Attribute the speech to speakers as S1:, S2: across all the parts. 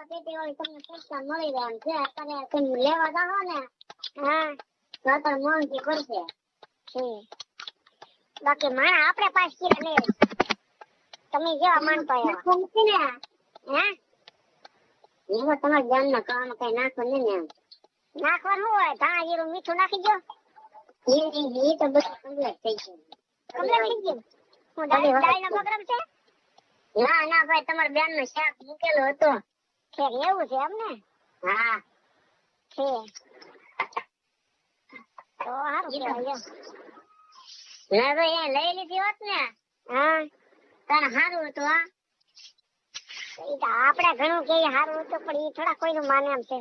S1: ડબ્બા પેટી વાળી તમને સસ્તા મળી રહે એમ છે. અત્યારે તમે લેવા જાઓ ને હા તો અત્યારે મોંઘી પડશે છે. બાકી માણા આપણે 5 કિલો લે તમે જેવા માનતા એવા ને હે એમાં તમારા જાનના કામ કઈ નાખવાનું ને એમ નાખવાનું હોય ધાણા જીરું મીઠું નાખી દો એ તો બધું કમ્પ્લીટ થઈ ગયું. કમ્પ્લીટ થઈ ગયું. હું દાળનો પ્રોગ્રામ છે? ના ના ભાઈ તમારા બેન નો શાક મૂકેલો હતો છે એવું છે એમ ને હા છે તો હારું કહેવાય ના ભાઈ લઈ લીધી હોત ને હા તારે હારું હતું હા એ તો આપણે ઘણું કે હારું હતું પણ એ થોડા કોઈનું માને એમ છે.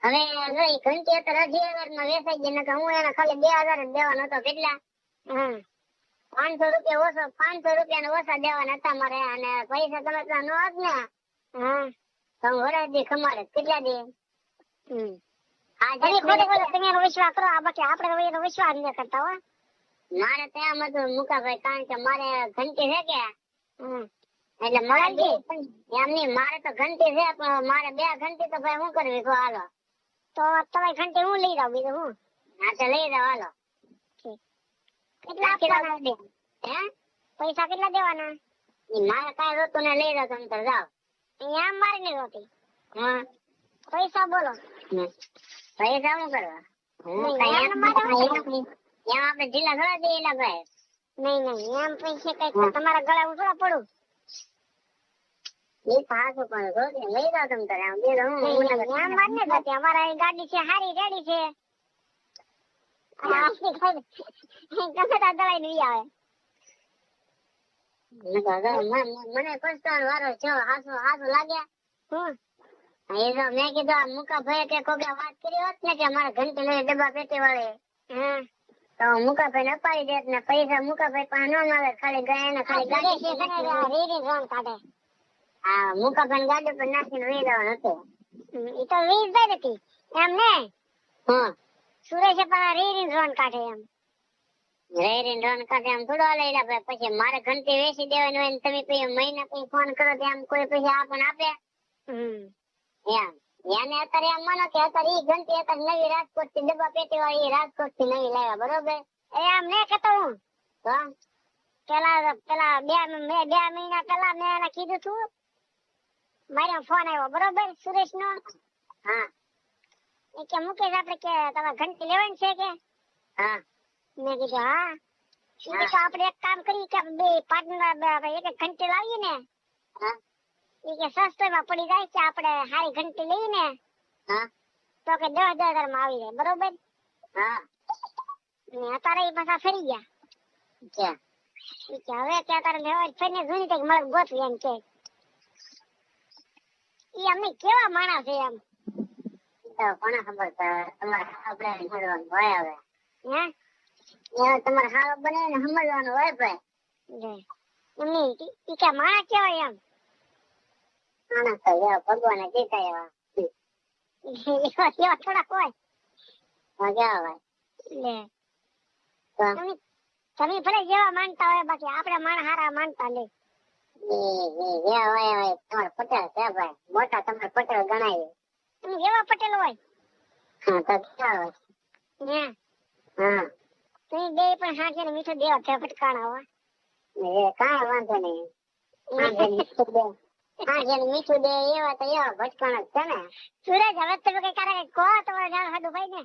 S1: હવે જો એ ઘંટી અત્યારે 10,000 માં વેચાઈ ગઈ નકર હું એને ખાલી 2,000 જ દેવાનો હતો કેટલા હા 500 રૂપિયા ઓછો 500 રૂપિયા ઓછા દેવાના હતા મારે અને પૈસા તમે તો નો હોત ને હા તો હું વરાજી ખમાડે કેટલા દે તમારો વિશ્વાસ કરો આ બાકી આપણે એનો વિશ્વાસ ન કરતા હો મારે ત્યાં મત મુકાભાઈ કારણ કે મારે ઘંટી છે કે એટલે મારે એમ નહીં મારે તો ઘંટી છે પણ મારે 2 ઘંટી તો ભાઈ શું કરવી કહો હાલો તો તમે ઘંટી હું લઈ જાવ બીજું હું હા તો લઈ જાવ હાલો કેટલા આપવાના હે પૈસા કેટલા દેવાના મારે કાંઈ રોતું ને લઈ જાવ તમે તો જાવ અહીંયા મારે નહીં રોતી હા પૈસા બોલો પૈસા શું કરવા એમ આપણે ઢીલા થોડા દઈએ એલા ભાઈ નહીં એમ પૈસા કઈ તમારા ગળા હું થોડા પડું એ પાછું પણ રોટી લઈ જાવ તમે તારે આમ બેલો હું માર ને જતી અમારા ગાડી છે હારી રેડી છે ગમે તા દવાઈ નહીં આવે મને પસ્તાવાનો વારો છો હાસુ લાગ્યા હું એ તો મેં કીધું મુકા ભાઈ કે કોકે વાત કરી હોત ને કે અમારે ઘંટી લઈ ડબ્બા પેટી વાળે તો મુકા ભાઈ ને અપાડી દેત ને પૈસા મુકા ભાઈ પાસે ન મળે ખાલી ગયા ને ખાલી ગાડી રીરી રોન કાઢે હા મુકા ભાઈ ગાડી પર નાખીને વી જવાનું હતું એ તો વીજ જાય હતી એમ ને હા સુરેશ પણ રીરી રોન કાઢે એમ રેરીન રોન કાઢે એમ થોડો લઈ ભાઈ પછી મારે ઘંટી વેચી દેવાની હોય ને તમે પછી મહિના પછી ફોન કરો તો એમ કોઈ પછી આપણને આપે એમ એને અત્યારે એમ માનો કે અત્યારે ઈ ઘંટી અત્યારે નવી રાજકોટ થી ડબ્બા પેટી વાળી રાજકોટ થી નવી લાવ્યા બરોબર એમ ને કહેતો હું તો પેલા 2 મહિના પેલા મેં એને કીધું તું મારો ફોન આવ્યો બરોબર સુરેશ નો હા એ કે મુકેશ આપણે કે તમારે ઘંટી લેવાની છે કે હા મેં કીધું હા એ તો આપણે એક કામ કરી કે બે પાર્ટનર એક ઘંટી લાવીએ ને હા એ કે સસ્તોમાં પડી જાય છે આપણે હારી ઘંટી લઈએ ને હા તો કે 10,000 માં આવી જાય બરોબર હા ને અત્યારે એ પાછા ફરી ગયા કે હવે કે અત્યારે લેવા ફરીને જોઈને કે મળે ગોઠવી એમ કે ઈ અમને કેવા માણસ છે એમ તો કોને ખબર તમારે આપણે સમજવાનું હોય હવે હે તમારે હાવ બને ને સમજવાનું હોય ભાઈ એમની ઈ કે માણસ કેવાય એમ માણસ તો ભગવાને કીધા એવા થોડા હોય મજા આવે લે તમે ભલે જેવા માનતા હોય બાકી આપણે માણસ હારા માનતા નહીં તમારે પટેલ છે ભાઈ મોટા તમારે પટેલ ગણાય તમે જેવા પટેલ હોય હા તો ક્યાં હોય હા તમે બે પણ હાજર મીઠું દેવા છે ફટકાણા હોય કાંઈ વાંધો નહીં હાજર મીઠું દે એવા તો એવા ભટકાણા છે ને સુરજ હવે તમે કઈ કરે કહો તમારે જાણ હાડું ભાઈ ને